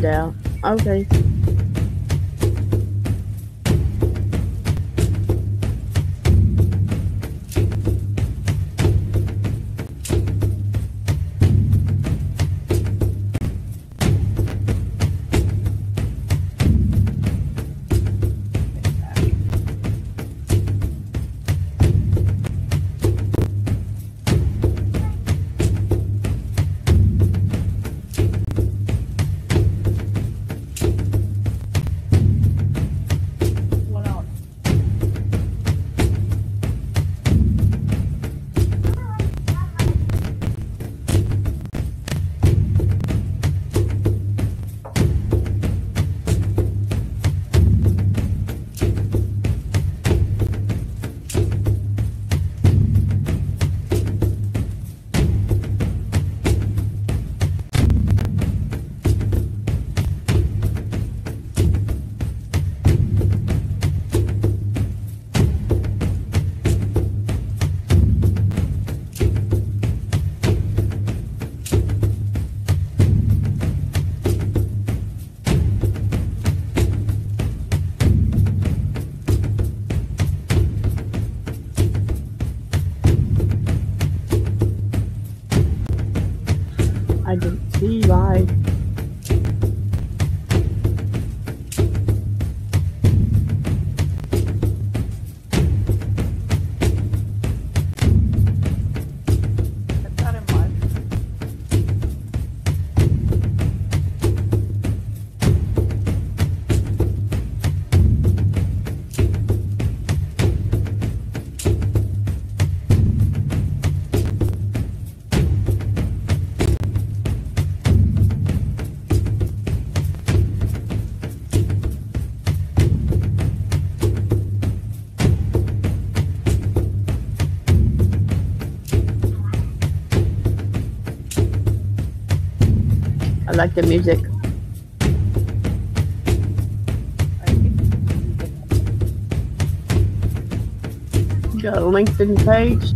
find out. Okay. I didn't see live. I like the music. Got a LinkedIn page.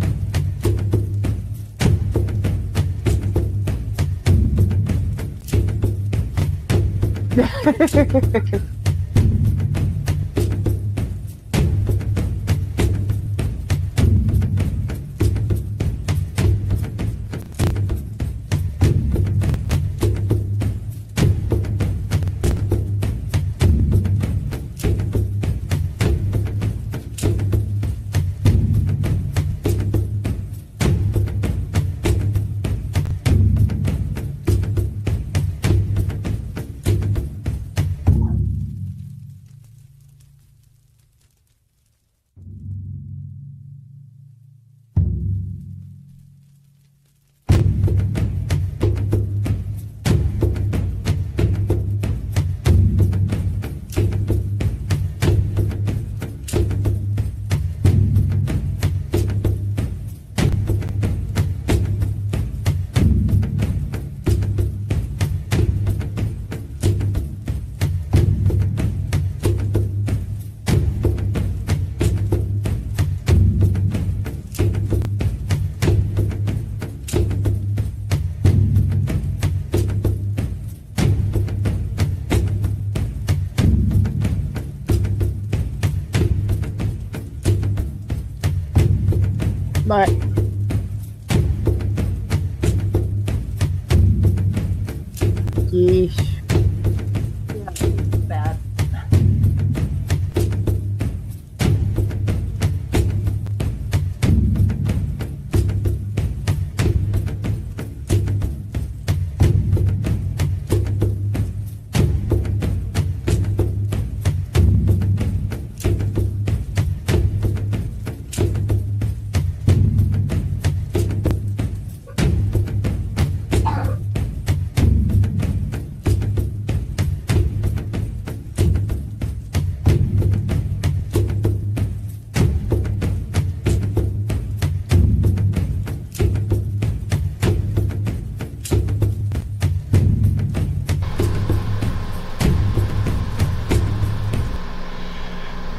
But yeesh. Yeah, it's bad.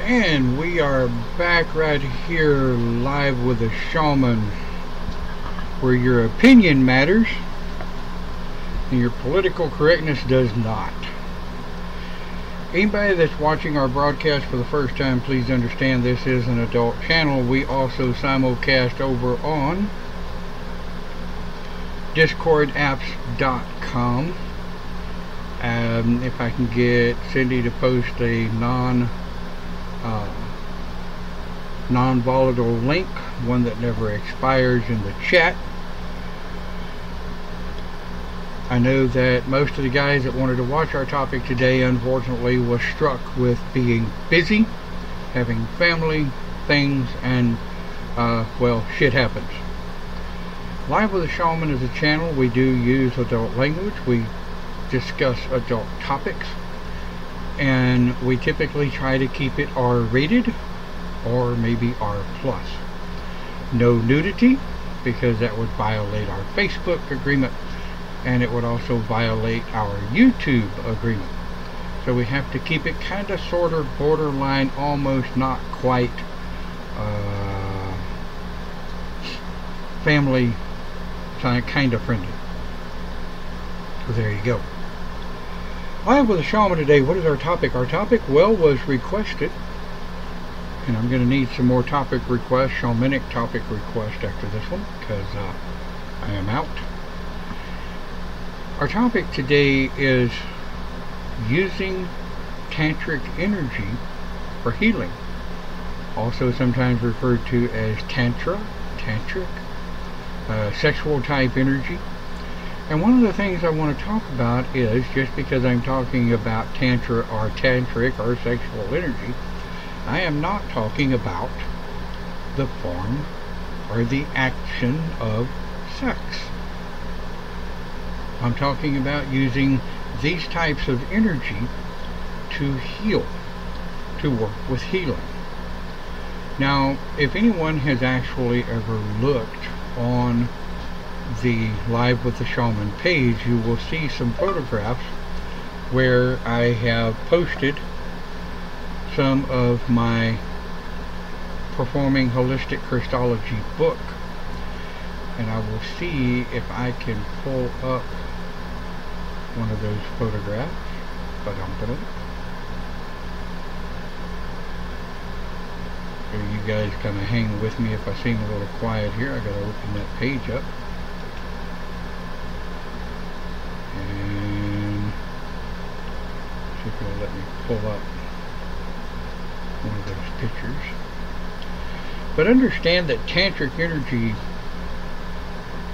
And we are back right here live with a shaman, where your opinion matters and your political correctness does not. Anybody that's watching our broadcast for the first time, please understand this is an adult channel. We also simulcast over on discordapps.com. If I can get Cindy to post a non-volatile link, one that never expires, in the chat. I know that most of the guys that wanted to watch our topic today, unfortunately, was struck with being busy, having family things, and well, shit happens. Live with a Shaman is a channel. We do use adult language. We discuss adult topics, and we typically try to keep it R-rated or maybe R+. No nudity, because that would violate our Facebook agreement, and it would also violate our YouTube agreement. So we have to keep it kind of, sort of, borderline, almost not quite family kind of friendly. So there you go. Live with a Shaman today. What is our topic? Our topic, well, was requested, and I'm going to need some more topic requests, shamanic topic requests after this one, because I am out. Our topic today is using tantric energy for healing, also sometimes referred to as Tantra, Tantric, sexual type energy. And one of the things I want to talk about is, just because I'm talking about Tantra or Tantric or sexual energy, I am not talking about the form or the action of sex. I'm talking about using these types of energy to heal, to work with healing. Now, if anyone has actually ever looked on the Live with the Shaman page, you will see some photographs where I have posted some of my Performing Holistic Christology book, and I will see if I can pull up one of those photographs. So you guys kind of hang with me if I seem a little quiet here. I gotta open that page up. And see if it'll let me pull up one of those pictures. But understand that tantric energy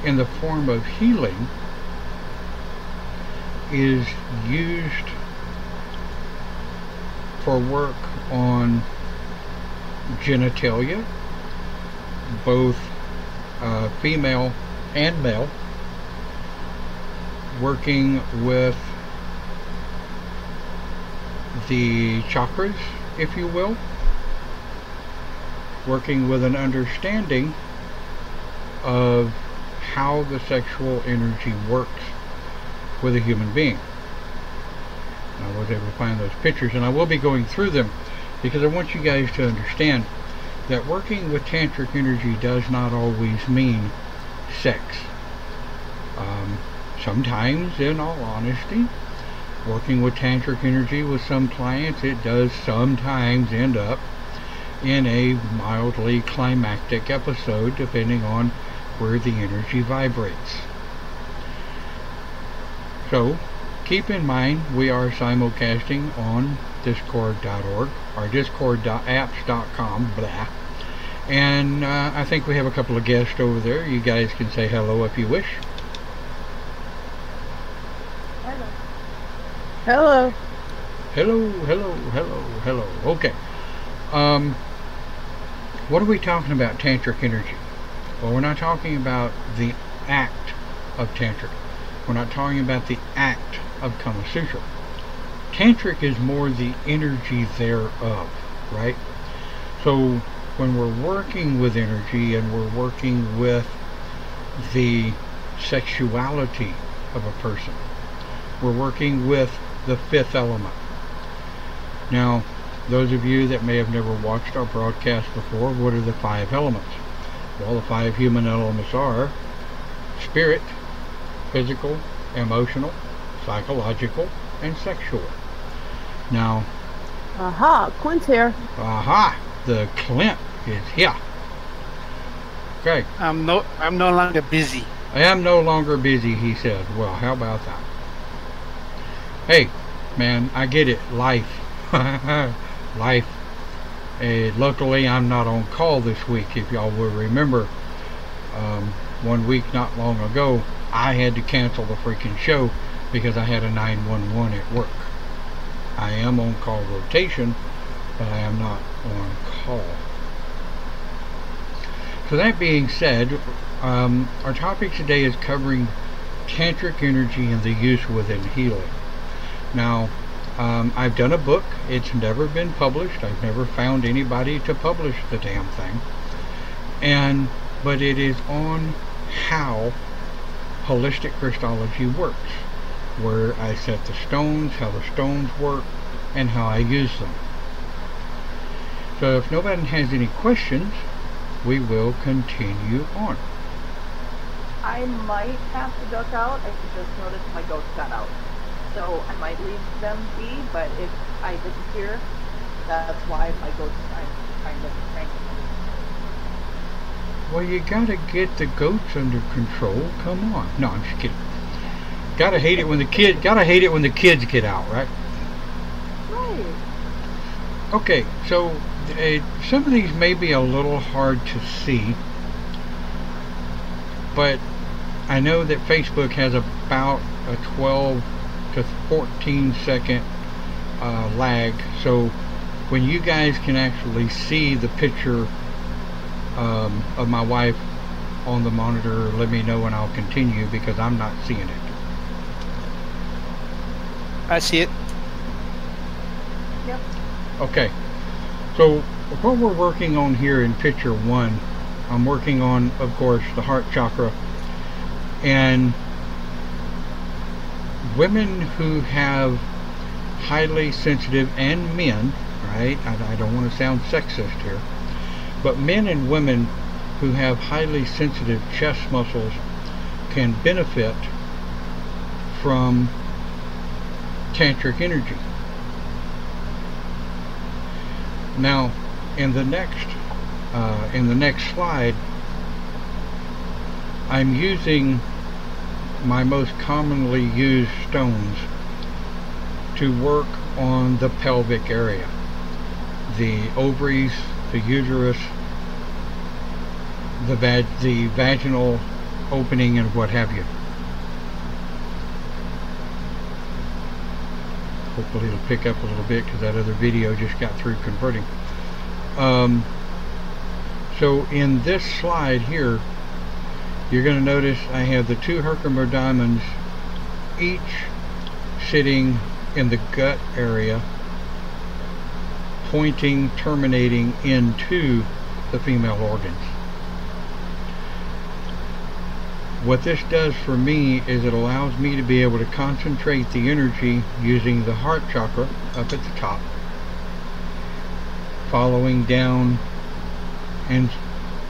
in the form of healing is used for work on genitalia, both female and male, working with the chakras, if you will, working with an understanding of how the sexual energy works with a human being. I was able to find those pictures, and I will be going through them because I want you guys to understand that working with tantric energy does not always mean sex. Sometimes, in all honesty, working with tantric energy with some clients, it does sometimes end up in a mildly climactic episode, depending on where the energy vibrates. So keep in mind, we are simulcasting on discord.org or discord.apps.com, blah. And I think we have a couple of guests over there. You guys can say hello if you wish. Hello. Hello, hello, hello, hello. Okay. What are we talking about, tantric energy? Well, we're not talking about the act of tantric. We're not talking about the act of Kama Sutra. Tantric is more the energy thereof, right? So when we're working with energy and we're working with the sexuality of a person, we're working with the fifth element. Now, those of you that may have never watched our broadcast before, what are the five elements? Well, the five human elements are spirit, physical, emotional, psychological, and sexual. Now, Aha, Quinn's here. aha, the Clint is here. Okay. I'm no longer busy. I am no longer busy, he said. Well, how about that? Hey, man, I get it. Life. Life. Luckily, I'm not on call this week. If y'all will remember, 1 week not long ago, I had to cancel the freaking show because I had a 911 at work. I am on call rotation, but I am not on call. So that being said, our topic today is covering Tantric energy and the use within healing. Now, I've done a book. It's never been published. I've never found anybody to publish the damn thing. But it is on how holistic Christology works, where I set the stones, how the stones work, and how I use them. So if nobody has any questions, we will continue on. I might have to duck out. I just noticed my goats got out. So I might leave them be, but if I disappear, that's why my goats, I'm kind of cranky. Well, you gotta get the goats under control. Come on. No, I'm just kidding. Gotta hate it when the kids get out, right? Right. Okay, so some of these may be a little hard to see, but I know that Facebook has about a 12 to 14 second lag, so when you guys can actually see the picture of my wife on the monitor, let me know and I'll continue, because I'm not seeing it. I see it. Yep. Okay, so what we're working on here in picture 1, I'm working on, of course, the heart chakra, and women who have highly sensitive, and men, right? I don't want to sound sexist here, but men and women who have highly sensitive chest muscles can benefit from Tantric energy. Now, in the next slide, I'm using my most commonly used stones to work on the pelvic area, the ovaries, the uterus, the vaginal opening, and what have you. Hopefully it'll pick up a little bit, because that other video just got through converting. So in this slide here, you're going to notice I have the 2 Herkimer diamonds, each sitting in the gut area, terminating into the female organs. What this does for me is it allows me to be able to concentrate the energy using the heart chakra up at the top, following down and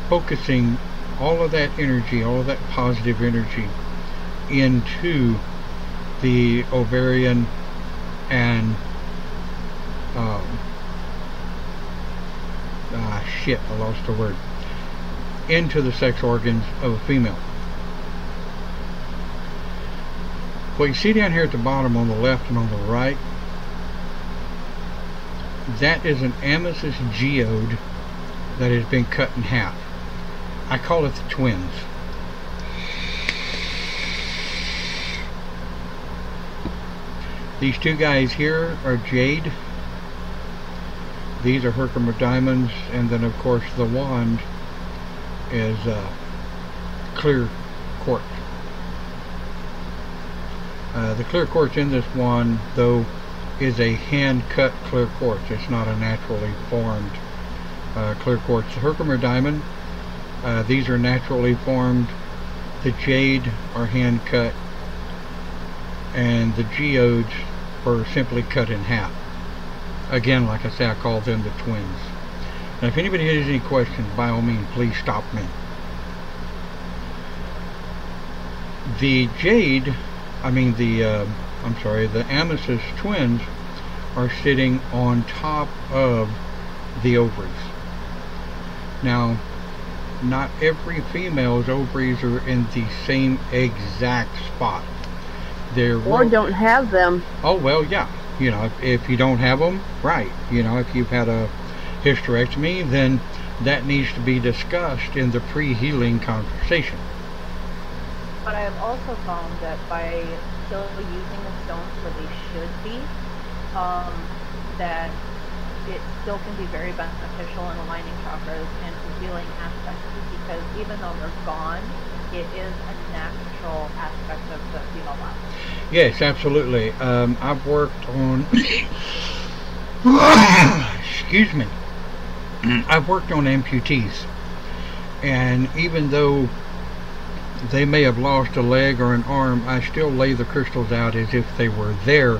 focusing all of that energy, all of that positive energy, into the ovarian and I lost the word, into the sex organs of a female. What you see down here at the bottom on the left and on the right, that is an amethyst geode that has been cut in half. I call it the twins. These 2 guys here are jade. These are Herkimer diamonds, and then of course the wand is clear quartz. The clear quartz in this wand, though, is a hand-cut clear quartz. It's not a naturally formed clear quartz. The Herkimer diamond, these are naturally formed. The jade are hand-cut, and the geodes were simply cut in half. Again, like I say, I call them the twins. Now, if anybody has any questions, by all means, please stop me. The jade, the amethyst twins are sitting on top of the ovaries. Now, not every female's ovaries are in the same exact spot. Or don't have them. Oh, well, yeah. You know, if you don't have them, right. You know, if you've had a hysterectomy, then that needs to be discussed in the pre-healing conversation. But I have also found that by still using the stones where they should be, that it still can be very beneficial in aligning chakras and healing aspects, because even though they're gone, it is a natural aspect of the female body. Yes, absolutely. I've worked on excuse me. I've worked on amputees, and even though they may have lost a leg or an arm, I still lay the crystals out as if they were there,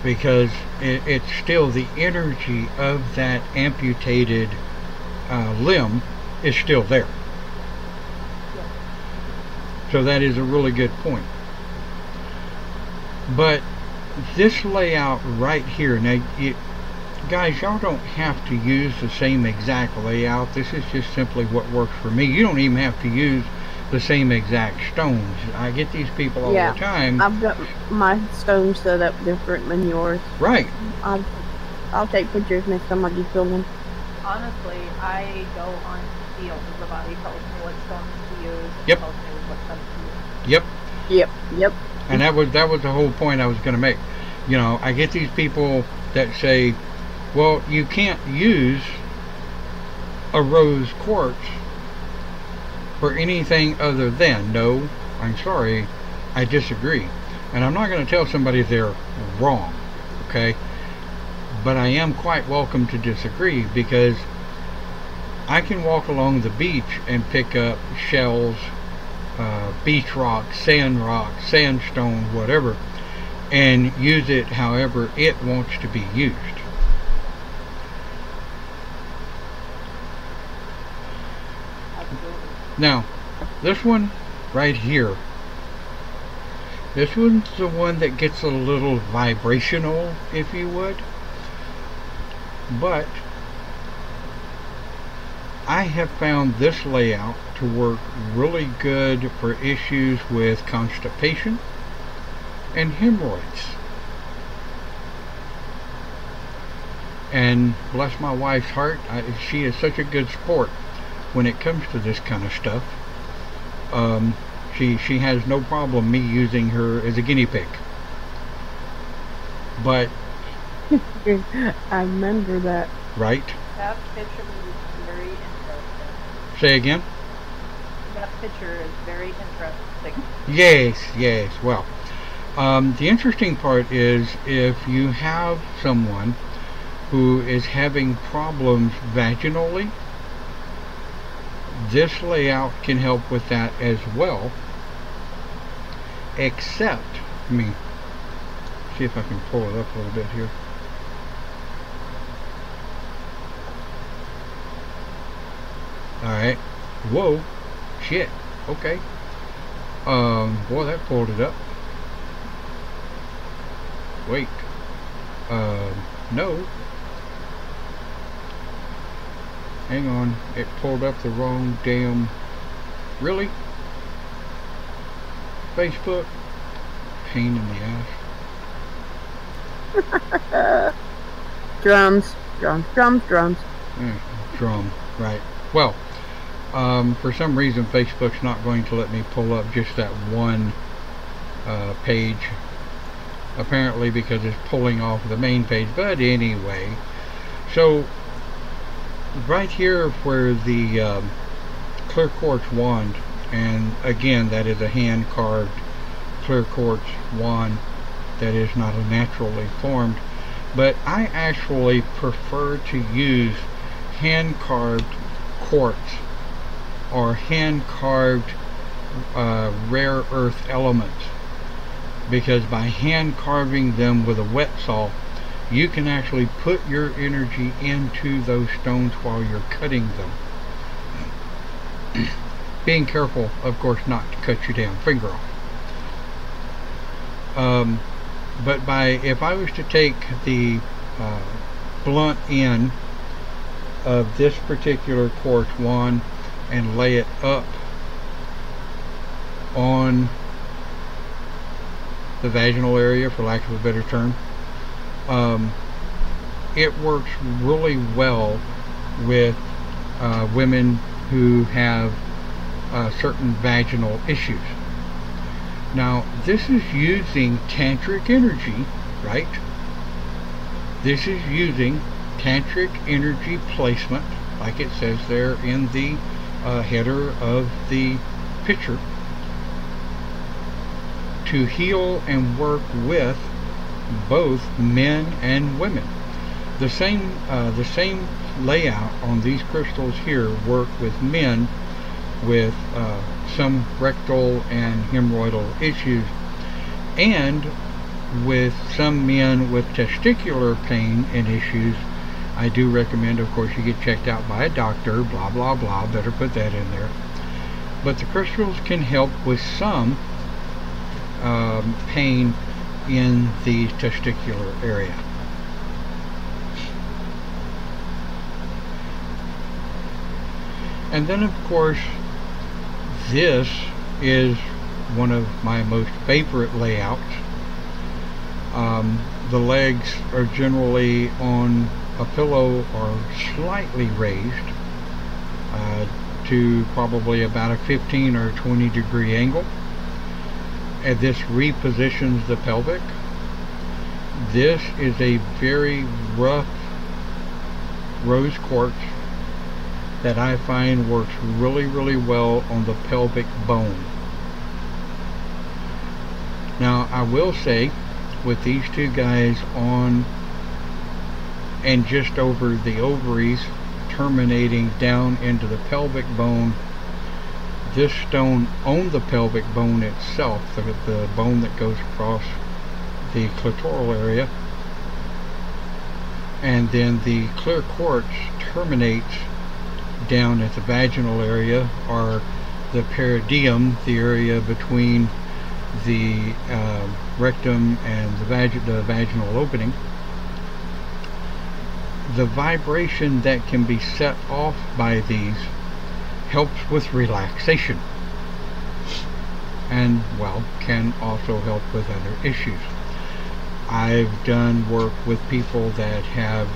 because it's still the energy of that amputated limb is still there. Yeah. So that is a really good point. But this layout right here, now, guys, y'all don't have to use the same exact layout. This is just simply what works for me. You don't even have to use the same exact stones. I get these people all the time. I've got my stones set up different than yours. Right. I'll take pictures next time I get filming. Honestly, I go on field. The body tells me what stones to use. Yep. Tells me what stones to use. Yep. And that was the whole point I was going to make. You know, I get these people that say, well, you can't use a rose quartz for anything other than. No, I'm sorry, I disagree. And I'm not going to tell somebody they're wrong, okay? But I am quite welcome to disagree, because I can walk along the beach and pick up shells, beach rock, sandstone, whatever, and use it however it wants to be used. Now, this one right here, this one's the one that gets a little vibrational, if you would. But I have found this layout to work really good for issues with constipation and hemorrhoids. And bless my wife's heart, she is such a good sport when it comes to this kind of stuff. She has no problem me using her as a guinea pig. But I remember that. right? That picture is very interesting. Say again? That picture is very interesting. Yes. Well, the interesting part is, if you have someone who is having problems vaginally, this layout can help with that as well. Except, let me see if I can pull it up a little bit here. Alright. Whoa. Shit. Okay. Boy, that pulled it up. Wait. No. Hang on. It pulled up the wrong damn... Really? Facebook? Pain in the ass. Drums. Drum. Right. Well, for some reason Facebook's not going to let me pull up just that one page, apparently because it's pulling off the main page. But anyway, so right here where the clear quartz wand, and again that is a hand carved clear quartz wand that is not a naturally formed, but I actually prefer to use hand carved quartz or hand carved rare earth elements, because by hand carving them with a wet saw, you can actually put your energy into those stones while you're cutting them. Being careful, of course, not to cut your damn finger off. But if I was to take the blunt end of this particular quartz wand and lay it up on the vaginal area, for lack of a better term, it works really well with women who have certain vaginal issues. Now, this is using tantric energy, right? This is using tantric energy placement, like it says there in the header of the picture, to heal and work with both men and women. The same layout on these crystals here work with men with some rectal and hemorrhoidal issues, and with some men with testicular pain and issues. I do recommend, of course, you get checked out by a doctor, blah blah blah, better put that in there. But the crystals can help with some pain in the testicular area. And then, of course, this is one of my most favorite layouts. The legs are generally on a pillow or slightly raised to probably about a 15 or 20 degree angle. And this repositions the pelvic. This is a very rough rose quartz that I find works really, really well on the pelvic bone. Now, I will say, with these two guys on and just over the ovaries, terminating down into the pelvic bone, this stone on the pelvic bone itself, the bone that goes across the clitoral area, and then the clear quartz terminates down at the vaginal area, or the peridium, the area between the rectum and the vaginal opening. The vibration that can be set off by these helps with relaxation, and, well, can also help with other issues. I've done work with people that have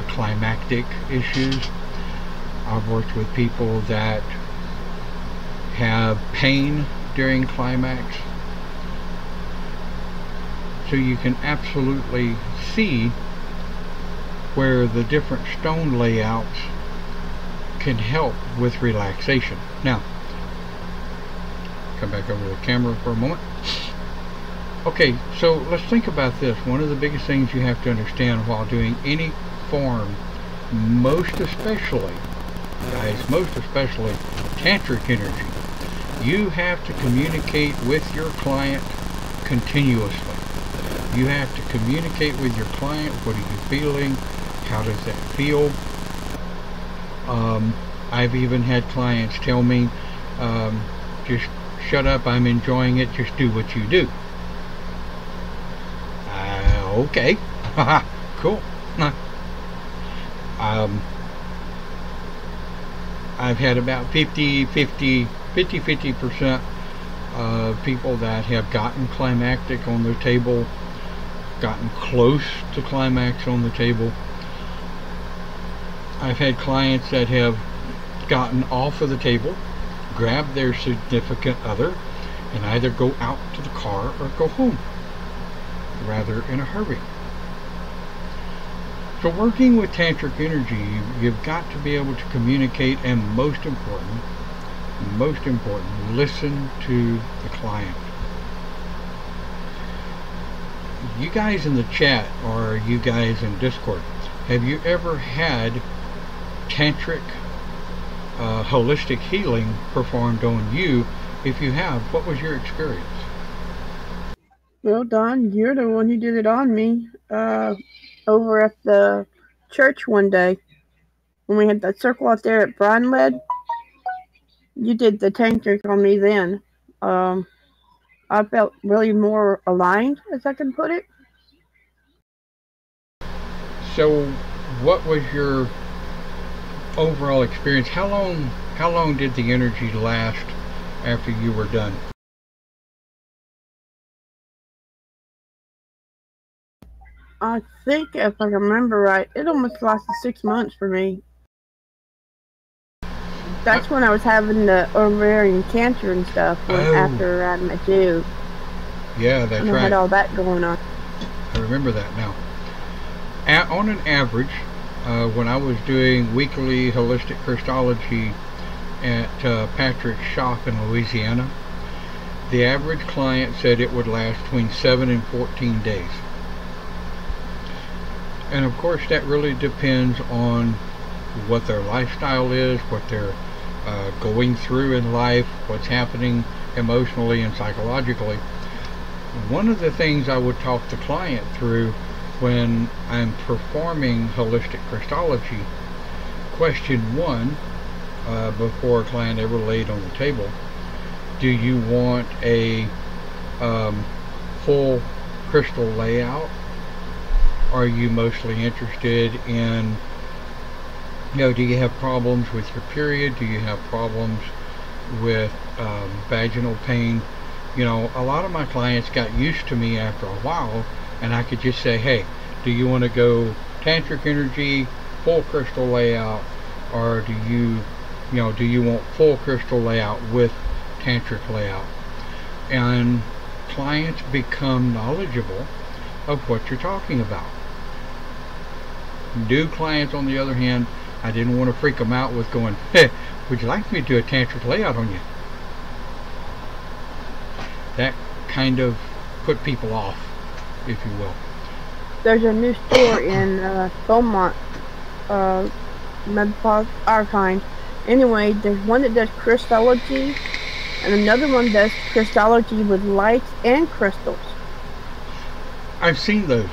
climactic issues. I've worked with people that have pain during climax. So you can absolutely see where the different stone layouts can help with relaxation. Now, come back over the camera for a moment. Okay, so let's think about this. One of the biggest things you have to understand while doing any form, most especially, guys, most especially tantric energy, you have to communicate with your client continuously. You have to communicate with your client. What are you feeling? How does that feel? I've even had clients tell me, just shut up, I'm enjoying it, just do what you do. Okay. Cool. I've had about 50% of people that have gotten climactic on their table, gotten close to climax on the table. I've had clients that have gotten off of the table, grabbed their significant other, and either go out to the car or go home, rather in a hurry. So working with tantric energy, you've got to be able to communicate, and most important, listen to the client. You guys in the chat, or you guys in Discord, have you ever had tantric holistic healing performed on you? If you have, what was your experience? Well, Don, you're the one who did it on me over at the church one day when we had that circle out there at Brownlead. You did the tantric on me then. I felt really more aligned, as I can put it. So, what was your overall experience? How long did the energy last after you were done? I think if I remember right, it almost lasted 6 months for me. Uh, That's when I was having the ovarian cancer and stuff. When oh, after I met you, yeah, that's and I had right. all that going on. I remember that now. On an average, when I was doing weekly holistic Christology at Patrick's shop in Louisiana, the average client said it would last between 7 and 14 days. And of course, that really depends on what their lifestyle is, what they're going through in life, what's happening emotionally and psychologically. One of the things I would talk the client through when I'm performing holistic Christology, question one, before a client ever laid on the table, do you want a full crystal layout? Are you mostly interested in, do you have problems with your period? Do you have problems with vaginal pain? A lot of my clients got used to me after a while, and I could just say, hey, do you want to go tantric energy, full crystal layout, or do you want full crystal layout with tantric layout? And clients become knowledgeable of what you're talking about. New clients, on the other hand, I didn't want to freak them out with going, hey, would you like me to do a tantric layout on you? That kind of put people off, if you will. There's a new store in Beaumont, Metropolitan Archives. Anyway, there's one that does Christology, and another one does Christology with lights and crystals. I've seen those.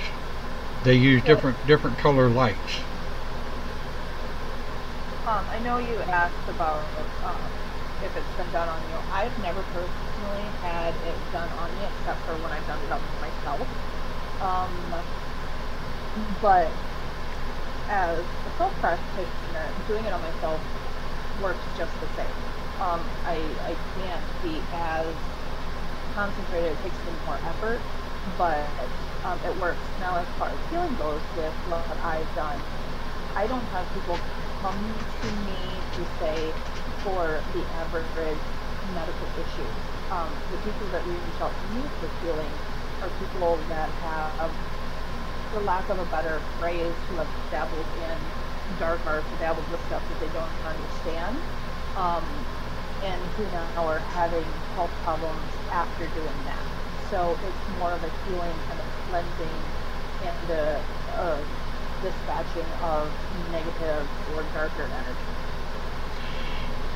They use different color lights. I know you asked about if it's been done on you. I've never personally had it done on me except for when I've done it on myself. But as a self practitioner, doing it on myself works just the same. I can't be as concentrated. It takes a little more effort, but it works. Now, as far as healing goes with what I've done, I don't have people come to me to say for the average medical issues. The people that reach out to me for healing are people that have, for lack of a better phrase, who have dabbled in dark arts, dabbled with stuff that they don't understand, and who now are having health problems after doing that. So it's more of a healing kind of cleansing and a dispatching of negative or darker energy.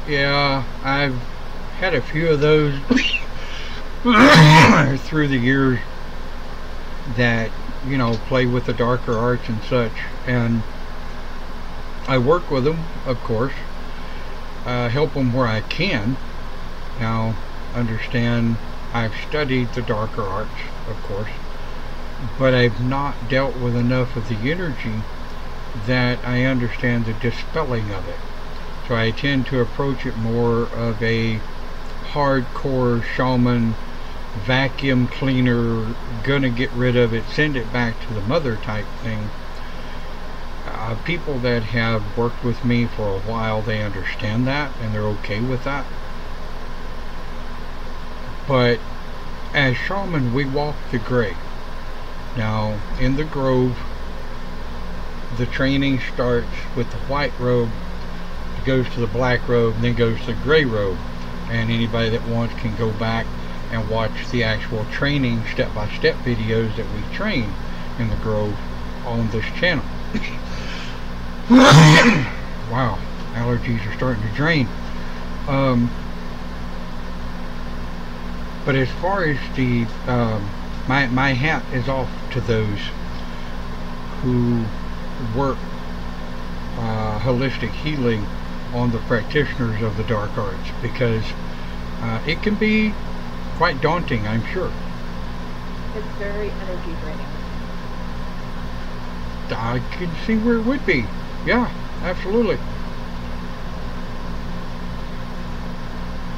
Yeah, I've had a few of those through the years that play with the darker arts and such, and I work with them, of course, help them where I can. Now, understand, I've studied the darker arts, of course, but I've not dealt with enough of the energy that I understand the dispelling of it. So I tend to approach it more of a hardcore shaman, vacuum cleaner, gonna get rid of it, send it back to the mother type thing. People that have worked with me for a while, they understand that and they're okay with that. But as shaman, we walk the gray. Now, in the grove, the training starts with the white robe, it goes to the black robe, and then goes to the gray robe. And anybody that wants can go back and watch the actual training step-by-step videos that we train in the grove on this channel. Wow, allergies are starting to drain. But as far as the my hat is off to those who work holistic healing on the practitioners of the dark arts, because it can be quite daunting, I'm sure. It's very energy draining. I can see where it would be. Yeah, absolutely.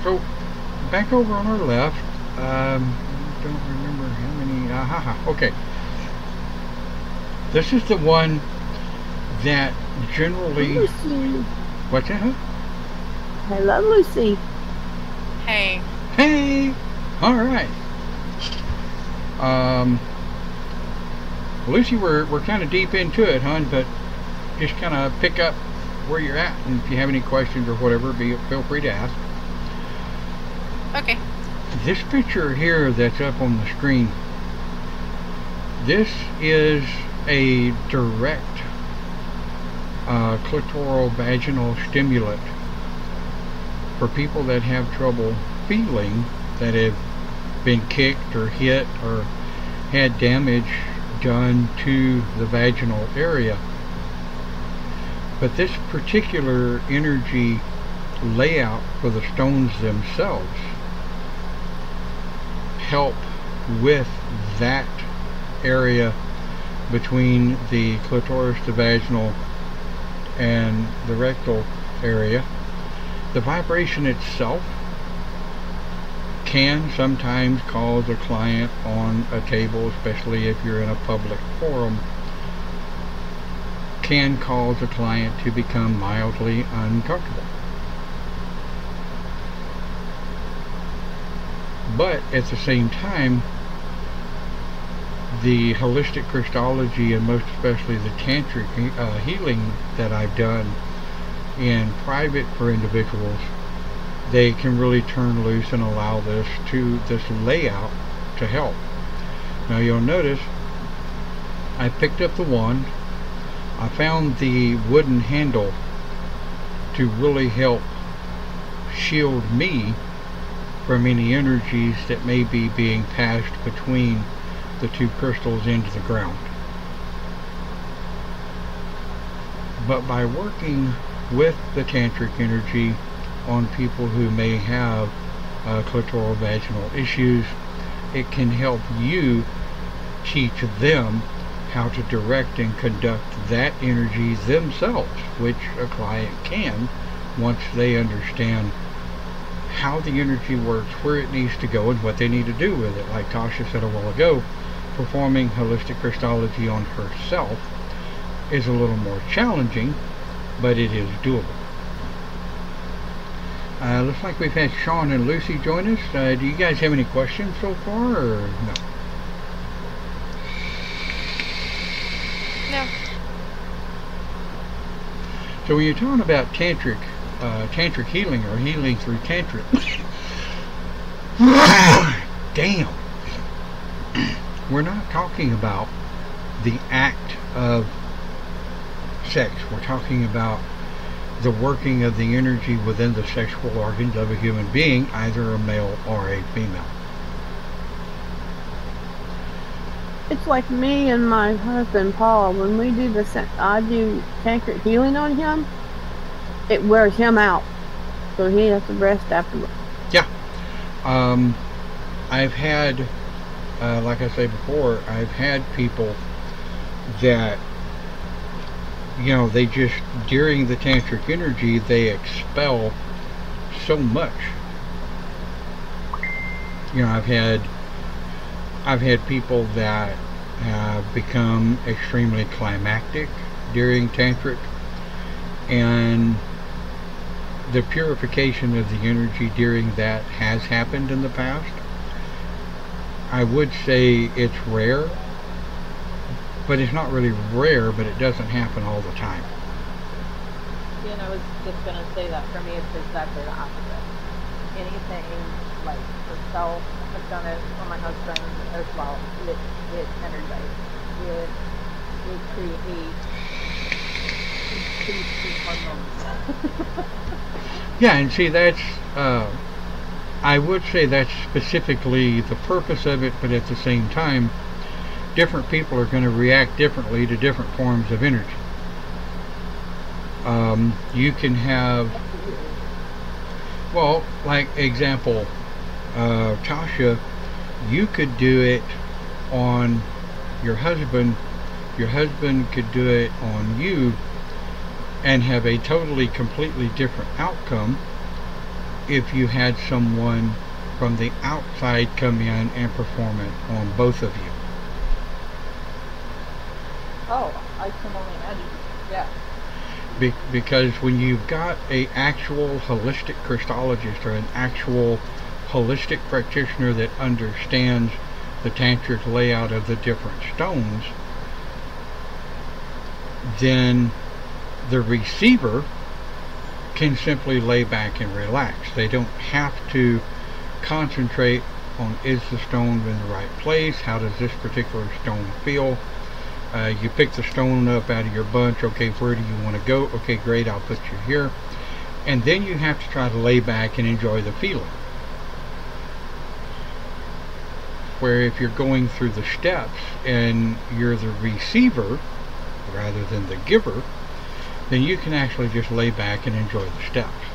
So, back over on our left, don't remember how many, okay. This is the one that generally... Lucy. What's that, huh? Hello, Lucy. Hey. Hey! Alright. Lucy, we're kind of deep into it, hon, but just kind of pick up where you're at, and if you have any questions or whatever, feel free to ask. Okay. This picture here that's up on the screen, this is a direct clitoral vaginal stimulant for people that have trouble feeling, that have been kicked or hit or had damage done to the vaginal area. But this particular energy layout for the stones themselves help with that area between the clitoris, the vaginal, and the rectal area. The vibration itself can sometimes cause a client on a table, especially if you're in a public forum, can cause a client to become mildly uncomfortable. But at the same time, the holistic Christology, and most especially the Tantric healing that I've done in private for individuals, they can really turn loose and allow this layout to help. Now you'll notice I picked up the wand. I found the wooden handle to really help shield me from any energies that may be being passed between the two crystals into the ground. But by working with the Tantric energy on people who may have clitoral vaginal issues, it can help you teach them how to direct and conduct that energy themselves, which a client can once they understand how the energy works, where it needs to go, and what they need to do with it. Like Tasha said a while ago, performing holistic Christology on herself is a little more challenging, but it is doable. Looks like we've had Sean and Lucy join us. Do you guys have any questions so far, or no? No. So when you're talking about tantric healing, or healing through tantric, damn, we're not talking about the act of sex. We're talking about the working of the energy within the sexual organs of a human being, either a male or a female. It's like me and my husband Paul. When we do I do tantric healing on him, it wears him out, so he has to rest afterwards. Yeah. I've had, like I said before, I've had people that, you know, they just, during the tantric energy, they expel so much. You know, I've had people that have become extremely climactic during tantric, and the purification of the energy during that has happened in the past. I would say it's rare, but it's not really rare, but it doesn't happen all the time. And I was just going to say that for me it's exactly the opposite. Anything like herself, I've done it for my husband as well. It energizes. It creates hormones. Yeah, and see, that's, I would say that's specifically the purpose of it, but at the same time, different people are going to react differently to different forms of energy. You can have, well, like example, Tasha, you could do it on your husband Your husband could do it on you and have a totally, completely different outcome if you had someone from the outside come in and perform it on both of you. Oh, I can only imagine. Yeah. Because when you've got a actual holistic Christologist or an actual holistic practitioner that understands the tantric layout of the different stones, then the receiver can simply lay back and relax. They don't have to concentrate on, is the stone in the right place? How does this particular stone feel? You pick the stone up out of your bunch. Okay, where do you want to go? Okay, great, I'll put you here. And then you have to try to lay back and enjoy the feeling. Where if you're going through the steps and you're the receiver rather than the giver, then you can actually just lay back and enjoy the steps.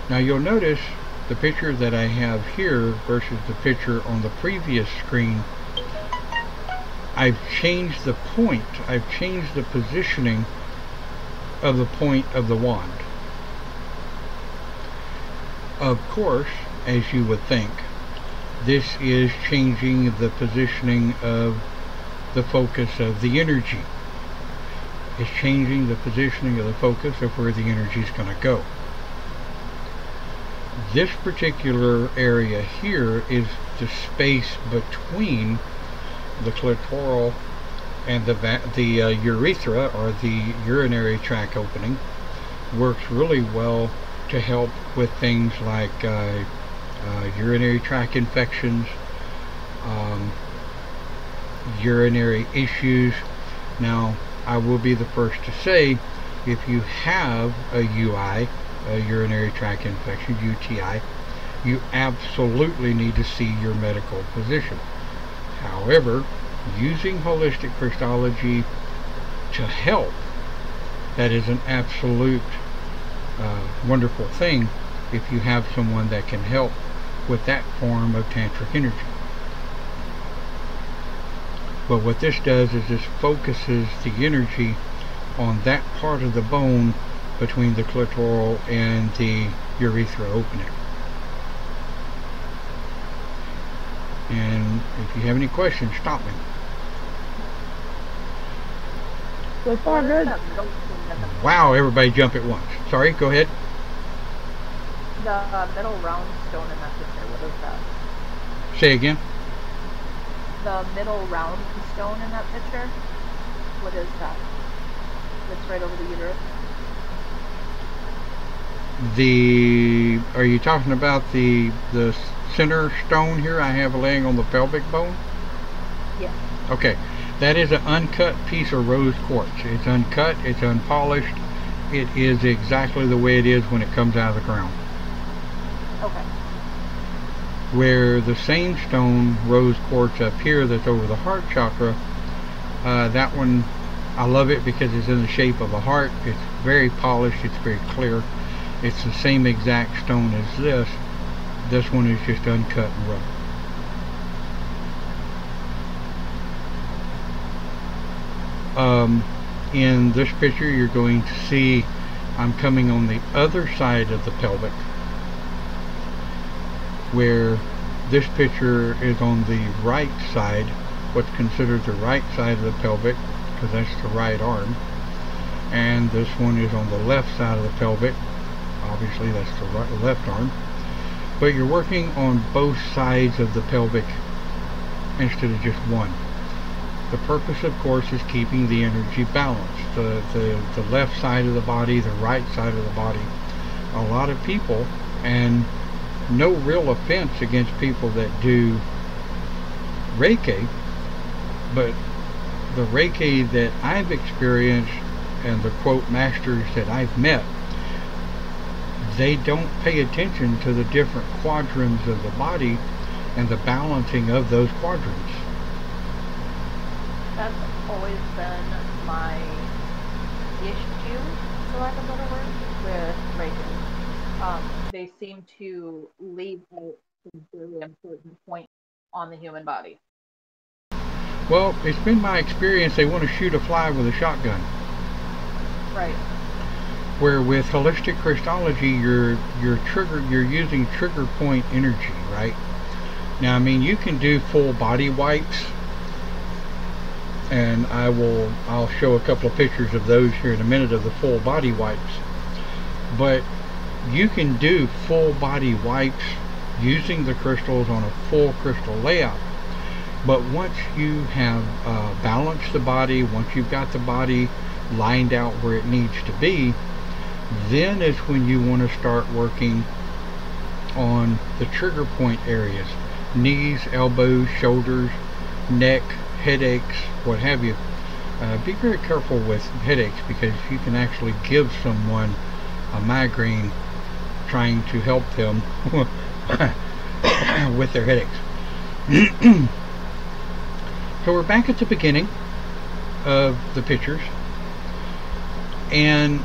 Now you'll notice the picture that I have here versus the picture on the previous screen. I've changed the point. I've changed the positioning of the point of the wand. Of course, as you would think, this is changing the positioning of the focus of the energy. It's changing the positioning of the focus of where the energy is going to go. This particular area here is the space between the clitoral and the urethra, or the urinary tract opening. Works really well to help with things like urinary tract infections, urinary issues. Now, I will be the first to say, if you have a UI, a urinary tract infection, UTI, you absolutely need to see your medical physician. However, using holistic Christology to help, that is an absolute wonderful thing if you have someone that can help with that form of tantric energy. But what this does is this focuses the energy on that part of the bone between the clitoral and the urethra opening. And if you have any questions, stop me. So far, good. Wow, everybody jump at once. Sorry, go ahead. The middle round stone in that picture, what is that? Say again. The middle round stone in that picture, what is that? It's right over the uterus. Are you talking about the center stone here I have laying on the pelvic bone? Yes. Okay, that is an uncut piece of rose quartz. It's uncut, it's unpolished. It is exactly the way it is when it comes out of the ground. Okay. Where the same stone, rose quartz up here that's over the heart chakra, that one, I love it because it's in the shape of a heart. It's very polished, it's very clear. It's the same exact stone as this. This one is just uncut and rough. In this picture you're going to see I'm coming on the other side of the pelvic, where this picture is on the right side, what's considered the right side of the pelvic, because that's the right arm, and this one is on the left side of the pelvic, obviously that's the left arm. But you're working on both sides of the pelvic instead of just one. The purpose, of course, is keeping the energy balanced. The left side of the body, the right side of the body. A lot of people, and no real offense against people that do Reiki, but the Reiki that I've experienced and the quote masters that I've met, they don't pay attention to the different quadrants of the body and the balancing of those quadrants. That's always been my issue, for lack of a better word, with Reiki. They seem to leave out a very important point on the human body. Well, it's been my experience they want to shoot a fly with a shotgun. Right. Where with holistic Christology, you're using trigger point energy, right? Now, I mean, you can do full body wipes, and I'll show a couple of pictures of those here in a minute of the full body wipes. But you can do full body wipes using the crystals on a full crystal layout. But once you have balanced the body, once you've got the body lined out where it needs to be, then is when you want to start working on the trigger point areas: knees, elbows, shoulders, neck, headaches, what have you. Be very careful with headaches, because you can actually give someone a migraine trying to help them with their headaches. So we're back at the beginning of the pictures, and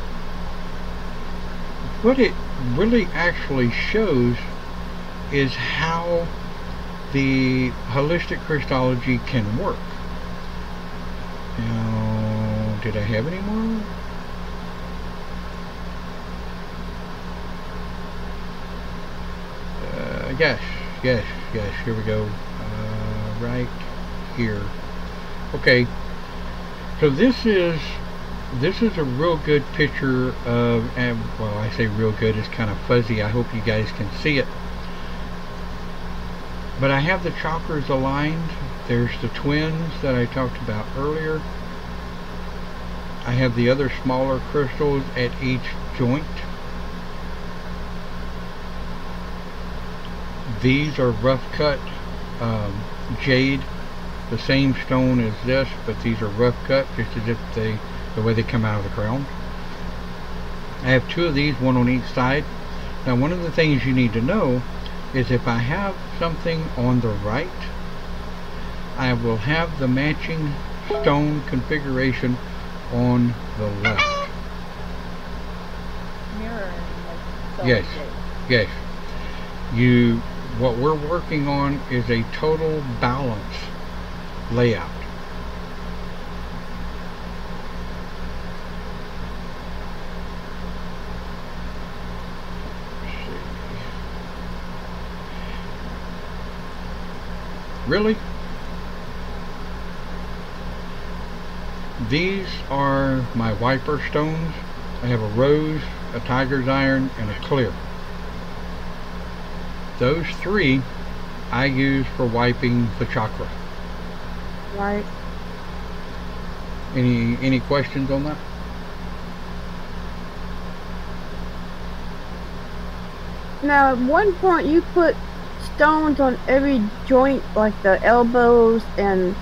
what it really actually shows is how the holistic Christology can work. Now, did I have any more? Yes, here we go. Right here. Okay, so this is a real good picture of, and well, I say real good, it's kind of fuzzy. I hope you guys can see it. But I have the chakras aligned. There's the twins that I talked about earlier. I have the other smaller crystals at each joint. These are rough cut jade, the same stone as this, but these are rough cut, just as if the way they come out of the ground. I have two of these, one on each side. Now, one of the things you need to know is if I have something on the right, I will have the matching stone configuration on the left. Mirroring, like, so Yes, jade. yes. What we're working on is a total balance layout. Really? These are my wiper stones. I have a rose, a tiger's iron, and a clear. Those three I use for wiping the chakra. Right. Any questions on that? Now, at one point you put stones on every joint, like the elbows and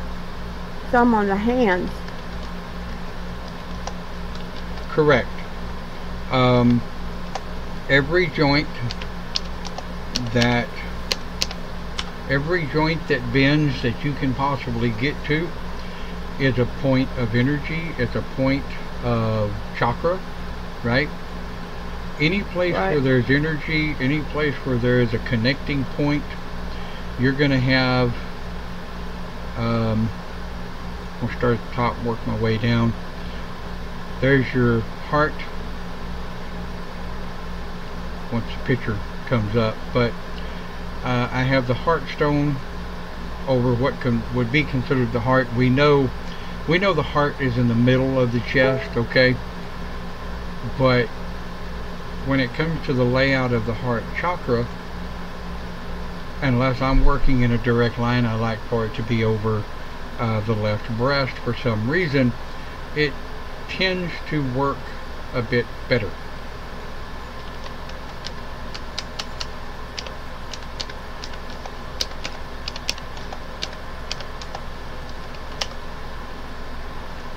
some on the hands. Correct. Every joint that bends that you can possibly get to is a point of energy, it's a point of chakra, right? Any place Right. where there's energy, any place where there is a connecting point, you're going to have, I'll start at the top, work my way down. There's your heart, once the picture comes up, but I have the heart stone over what would be considered the heart. We know the heart is in the middle of the chest, okay? But when it comes to the layout of the heart chakra, unless I'm working in a direct line, I like for it to be over the left breast. For some reason, it tends to work a bit better.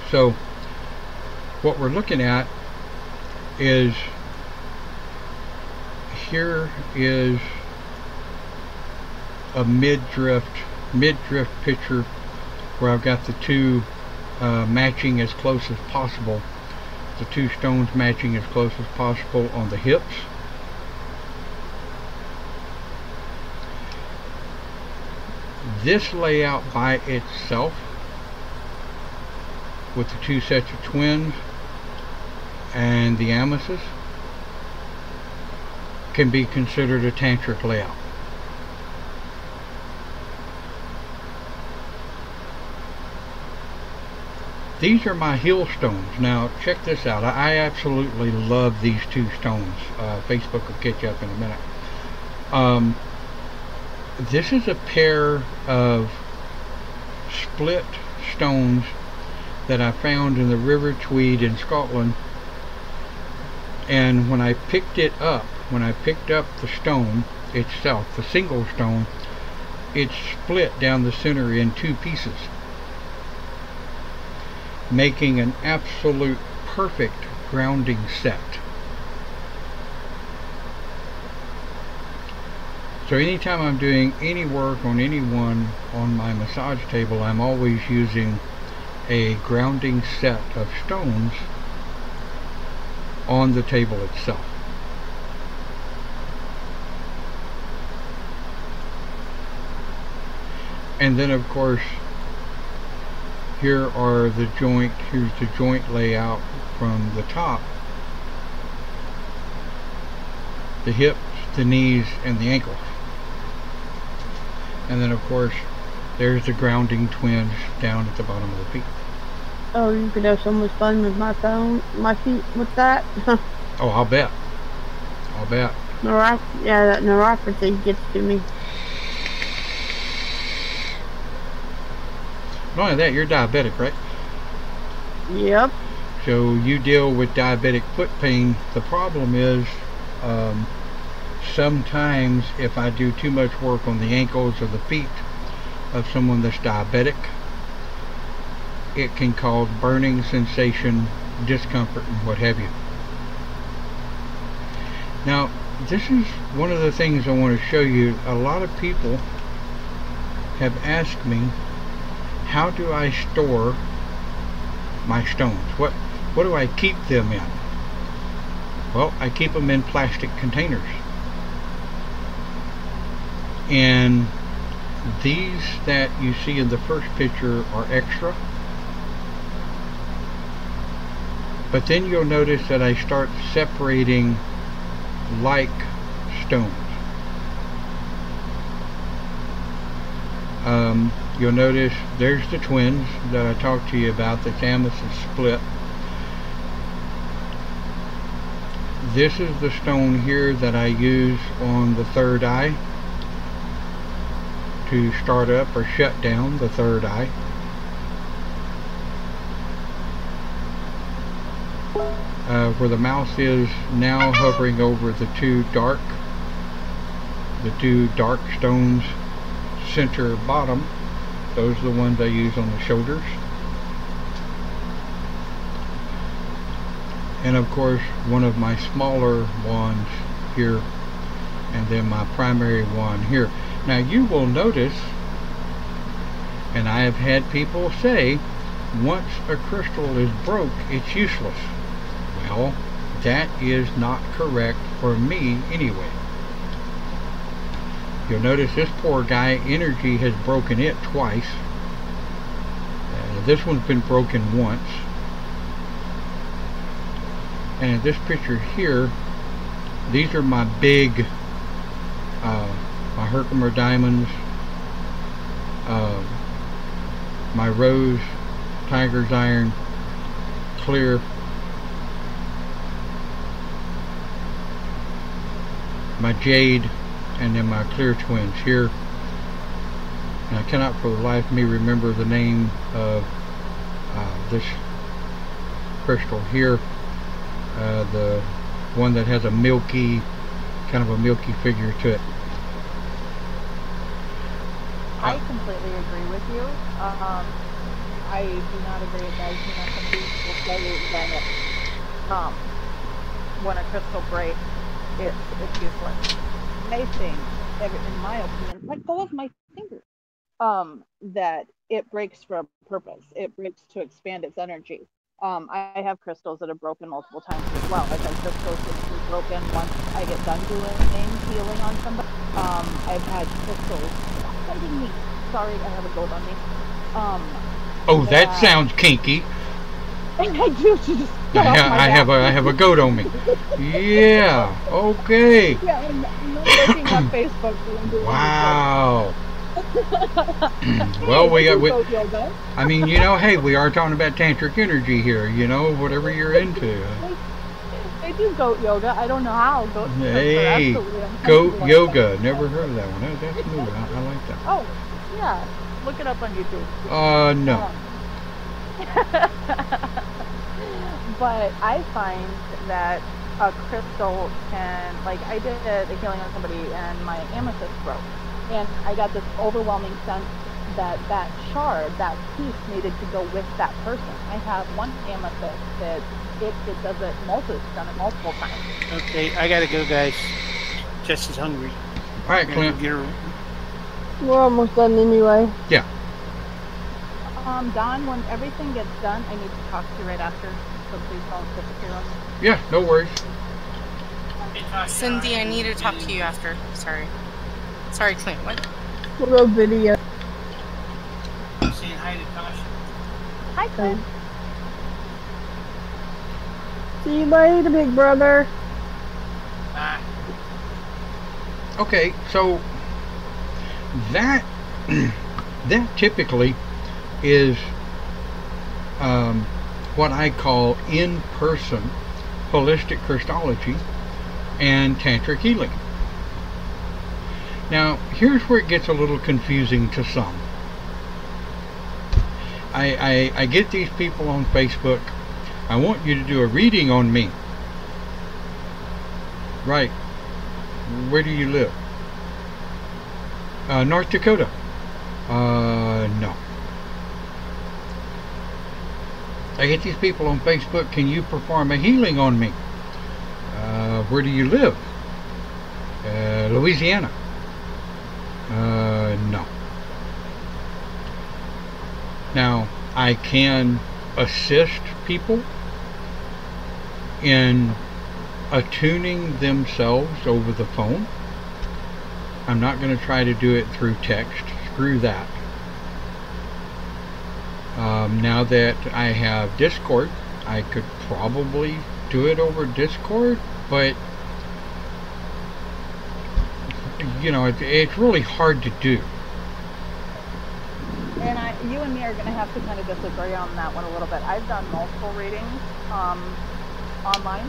So what we're looking at is, here is a mid-drift picture where I've got the two matching as close as possible, the two stones matching as close as possible on the hips. This layout by itself with the 2 sets of twins and the amethyst can be considered a tantric layout. These are my heel stones. Now check this out. I absolutely love these 2 stones. Facebook will catch up in a minute. This is a pair of split stones that I found in the River Tweed in Scotland, and when I picked it up, when I picked up the stone itself, the single stone, it's split down the center in 2 pieces, making an absolute perfect grounding set. So anytime I'm doing any work on anyone on my massage table, I'm always using a grounding set of stones on the table itself. And then of course, here's the joint layout from the top. The hips, the knees, and the ankles. And then of course, there's the grounding twins down at the bottom of the feet. Oh, you could have so much fun with my feet with that. Oh, I'll bet. Yeah, that neuropathy gets to me. Not only that, you're diabetic, right? Yep. So you deal with diabetic foot pain. The problem is, sometimes if I do too much work on the ankles or the feet of someone that's diabetic, it can cause burning sensation, discomfort, and what have you. Now, this is one of the things I want to show you. A lot of people have asked me, how do I store my stones? What do I keep them in? Well, I keep them in plastic containers. And these that you see in the first picture are extra. But then you'll notice that I start separating like stones. You'll notice there's the twins that I talked to you about, the amethyst split. This is the stone here that I use on the third eye to start up or shut down the third eye. Where the mouse is now, hovering over the two dark stones, center bottom. Those are the ones I use on the shoulders. And of course, one of my smaller wands here, and then my primary wand here. Now you will notice, and I have had people say, once a crystal is broke, it's useless. Well, that is not correct for me anyway. You'll notice this poor guy, energy has broken it twice. This one's been broken once. And this picture here, these are my big, my Herkimer diamonds, my rose, tiger's iron, clear, my jade, and then my clear twins here. And I cannot for the life of me remember the name of this crystal here, the one that has a milky, kind of a milky figure to it. I completely agree with you. I do not agree with that. Some people say that when a crystal breaks, it's useless. I think, in my opinion, let go of my finger, that it breaks for a purpose. It breaks to expand its energy. I have crystals that have broken multiple times as well. I've had crystals that have been broken once I get done doing healing on somebody. I've had crystals bending me. Sorry, I have a goat on me. Oh, that sounds kinky. I do to just I, get off ha- my I have back. I have a goat on me. Yeah. Okay. Yeah, I'm not looking at Facebook when I'm doing Wow. this. Well, Hey, we they got. do goat yoga. I mean, hey, we are talking about tantric energy here. Whatever you're into. They do goat yoga. I don't know how. Goats are Hey, absolutely goat uncomfortable. yoga. Never heard of that one. That's new. I like that. Oh, yeah. Look it up on YouTube. No. But I find that a crystal can, like, I did a healing on somebody and my amethyst broke. And I got this overwhelming sense that that shard, that piece needed to go with that person. I have one amethyst that it does it multiple, it's done it multiple times. Okay, I gotta go, guys. Jess is hungry. All right, I'm gonna Clint. get her. We're almost done anyway. Yeah. Don, when everything gets done, I need to talk to you right after, so please don't disappear on me. Yeah. No worries. Cindy, I need to talk to you after. Sorry. Sorry, Clint. What? We'll go video. Saying hi to Tasha. Hi, Clint. See you later, big brother. Bye. Okay. So that that typically is what I call in-person holistic Christology and tantric healing. Now, here's where it gets a little confusing to some. I get these people on Facebook. I want you to do a reading on me. Right. Where do you live? North Dakota. No. I get these people on Facebook. Can you perform a healing on me? Where do you live? Louisiana. No. Now, I can assist people in attuning themselves over the phone. I'm not going to try to do it through text. Screw that. Now that I have Discord, I could probably do it over Discord, but it's really hard to do. And you and me are going to have to kind of disagree on that one a little bit. I've done multiple readings online,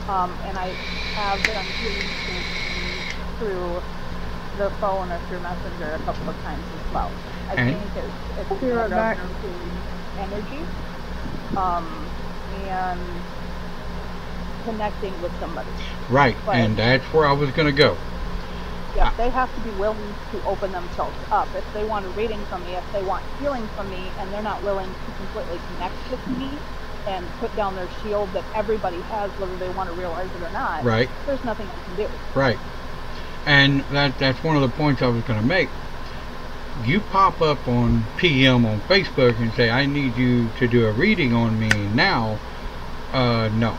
and I have done healings through the phone or through Messenger a couple of times as well. I think it's right back. energy, and connecting with somebody. Right, But and that's where I was going to go. yeah, they have to be willing to open themselves up. If they want a reading from me, if they want healing from me, and they're not willing to completely connect with me and put down their shield that everybody has, whether they want to realize it or not, Right. there's nothing I can do. Right. And that's one of the points I was going to make. You pop up on PM on Facebook and say, I need you to do a reading on me now. No.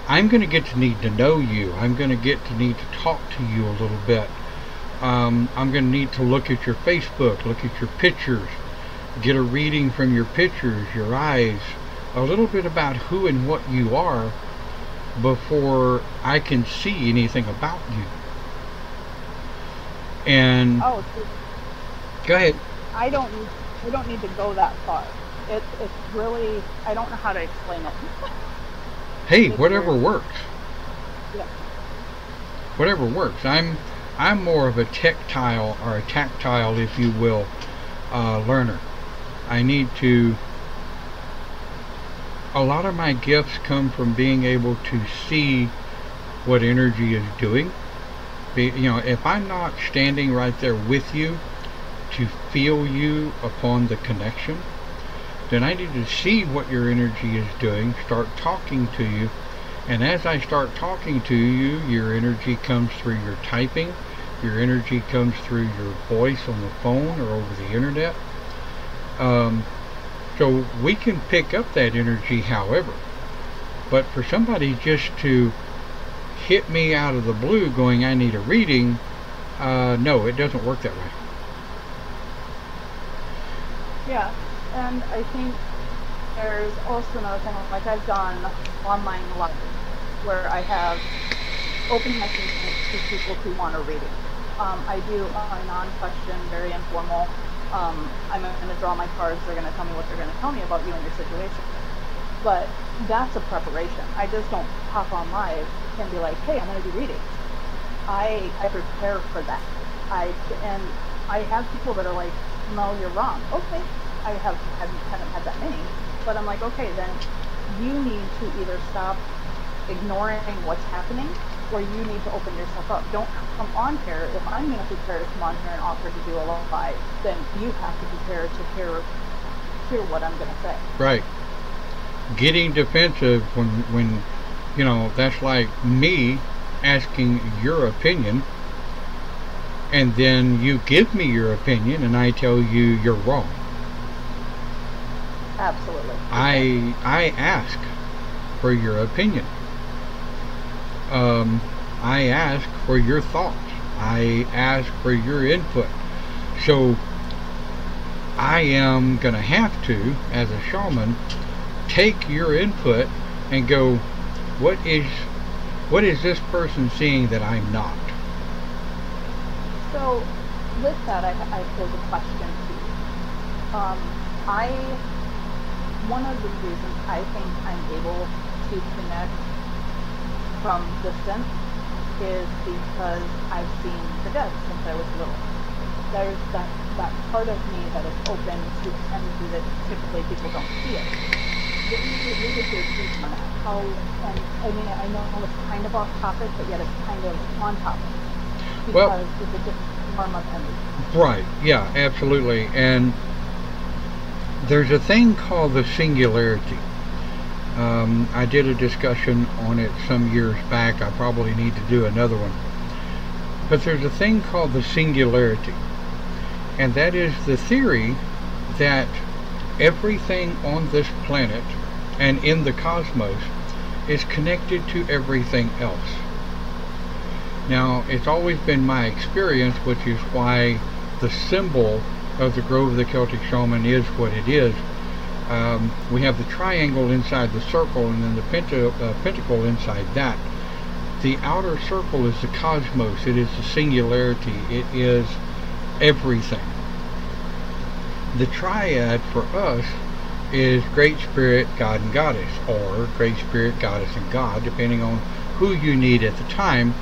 I'm going to get to need to know you. I'm going to get to need to talk to you a little bit. I'm going to need to look at your Facebook, look at your pictures, get a reading from your pictures, your eyes, a little bit about who and what you are before I can see anything about you. And Oh, so go ahead. I don't need to go that far. It's really, I don't know how to explain it. Hey, whatever works. Yeah. Whatever works. I'm more of a tactile, or a tactile, if you will, learner. I need to. A lot of my gifts come from being able to see what energy is doing. If I'm not standing right there with you to feel you upon the connection, then I need to see what your energy is doing, start talking to you, and as I start talking to you, your energy comes through your typing, your energy comes through your voice on the phone or over the internet. So we can pick up that energy however, but for somebody just to hit me out of the blue going, I need a reading, no, it doesn't work that way. Yeah, and I think there's also another thing, like I've done online live where I have open messages to people who want a reading. I do a non-question, very informal. I'm going to draw my cards. They're going to tell me what they're going to tell me about you and your situation. But that's a preparation. I just don't pop on live and be like, hey, I'm going to do readings. I prepare for that. And I have people that are like, no, you're wrong. Okay, I haven't had that many, but I'm like, okay, then you need to either stop ignoring what's happening, or you need to open yourself up. Don't come on here. If I'm going to prepare to come on here and offer to do a live, then you have to prepare to hear what I'm going to say. Right. Getting defensive when you know, that's like me asking your opinion, and then you give me your opinion and I tell you you're wrong. Absolutely. I ask for your opinion. I ask for your thoughts. I ask for your input. So I am going to have to, as a shaman, take your input and go, what is this person seeing that I'm not? So with that, I pose a question to you. One of the reasons I think I'm able to connect from distance is because I've seen the dead since I was little. There's that part of me that is open to energy that typically people don't see it. What do you get your take on that? How, and I mean, I know it's kind of off topic, but yet it's kind of on topic. Because it's a different form of energy. Right, yeah, absolutely. And there's a thing called the singularity. I did a discussion on it some years back. I probably need to do another one. But there's a thing called the singularity. And that is the theory that everything on this planet and in the cosmos is connected to everything else. Now, it's always been my experience, which is why the symbol of the Grove of the Celtic Shaman is what it is. We have the triangle inside the circle, and then the pentacle inside that. The outer circle is the cosmos. It is the singularity. It is everything. The triad for us is Great Spirit, God, and Goddess, or Great Spirit, Goddess, and God, depending on who you need at the time.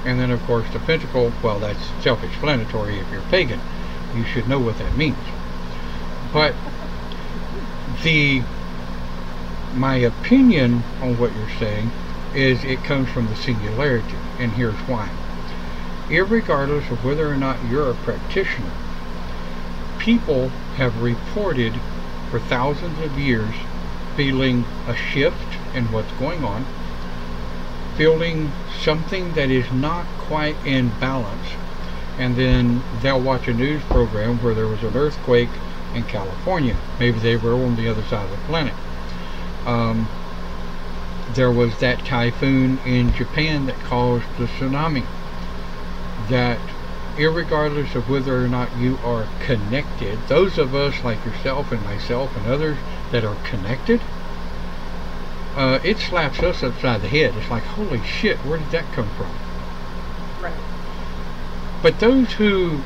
And then, of course, the pentacle, well, that's self-explanatory if you're pagan. You should know what that means. But my opinion on what you're saying is it comes from the singularity, and here's why. Irregardless of whether or not you're a practitioner, people have reported for thousands of years feeling a shift in what's going on, feeling something that is not quite in balance, and then they'll watch a news program where there was an earthquake in California. Maybe they were on the other side of the planet. There was that typhoon in Japan that caused the tsunami. That irregardless of whether or not you are connected, those of us like yourself and myself and others that are connected, it slaps us upside the head. It's like, holy shit, where did that come from? Right. But those who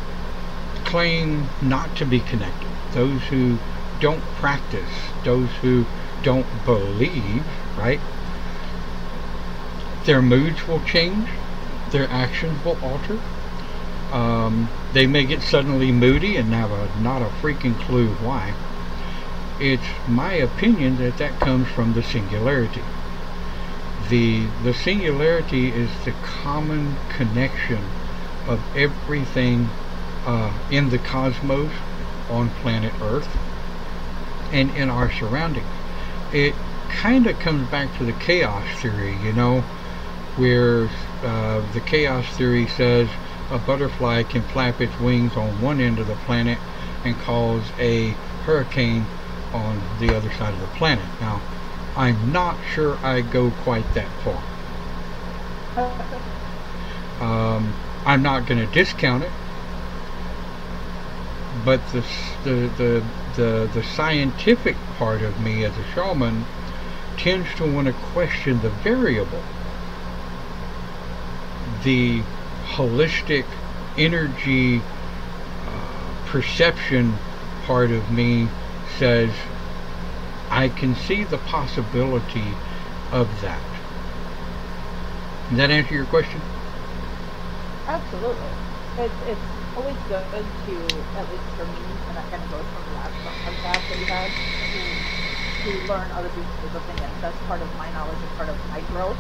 claim not to be connected, those who don't practice, those who don't believe, right? Their moods will change, their actions will alter. They may get suddenly moody and have not a freaking clue why. It's my opinion that that comes from the singularity. The singularity is the common connection of everything in the cosmos, on planet Earth, and in our surroundings. It kind of comes back to the chaos theory, you know, where the chaos theory says a butterfly can flap its wings on one end of the planet and cause a hurricane on the other side of the planet. Now, I'm not sure I go quite that far. I'm not going to discount it, but the scientific part of me as a shaman tends to want to question the variable. The holistic energy perception part of me says, I can see the possibility of that. Does that answer your question? Absolutely. It's always good to, at least for me, and that kind of goes from the last podcast that we had, to learn other people's opinions. That's part of my knowledge and part of my growth.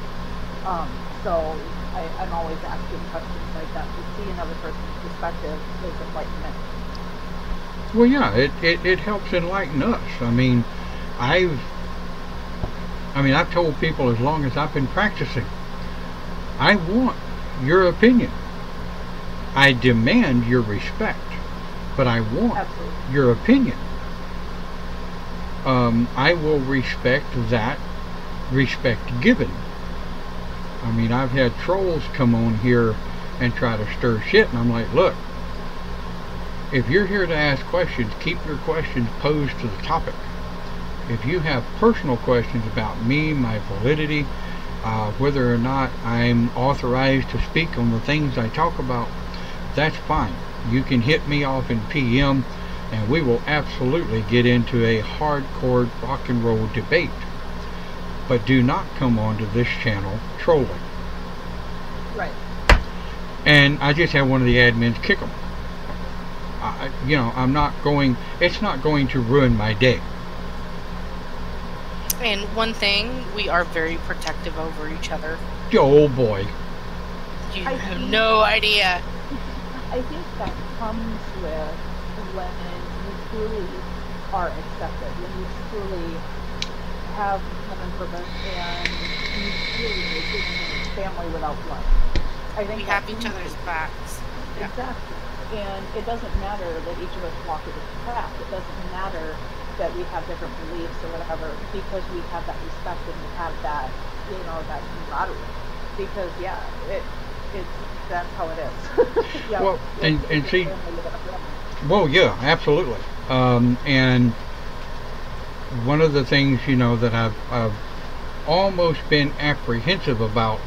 So I'm always asking questions like that. To see another person's perspective is enlightenment. Well, yeah, it helps enlighten us. I mean, I've told people as long as I've been practicing, I want your opinion. I demand your respect, but I want Absolutely. your opinion. I will respect that respect given. I mean, I've had trolls come on here and try to stir shit, and I'm like, look, if you're here to ask questions, keep your questions posed to the topic. If you have personal questions about me, my validity, whether or not I'm authorized to speak on the things I talk about, that's fine. You can hit me off in PM, and we will absolutely get into a hardcore rock and roll debate. But do not come onto this channel trolling. Right. And I just had one of the admins kick them. I'm not going. It's not going to ruin my day. And one thing, we are very protective over each other. Oh boy. You have no idea. I think that comes with when you truly are accepted, when you truly have common purpose, and you truly make it family without blood. I think we have each other's backs. Yeah. Exactly. And it doesn't matter that each of us walk a different path. It doesn't matter that we have different beliefs or whatever, because we have that respect and we have that, that camaraderie. Because that's how it is. Yeah. Well, and see, well, yeah, absolutely. And one of the things, that I've almost been apprehensive about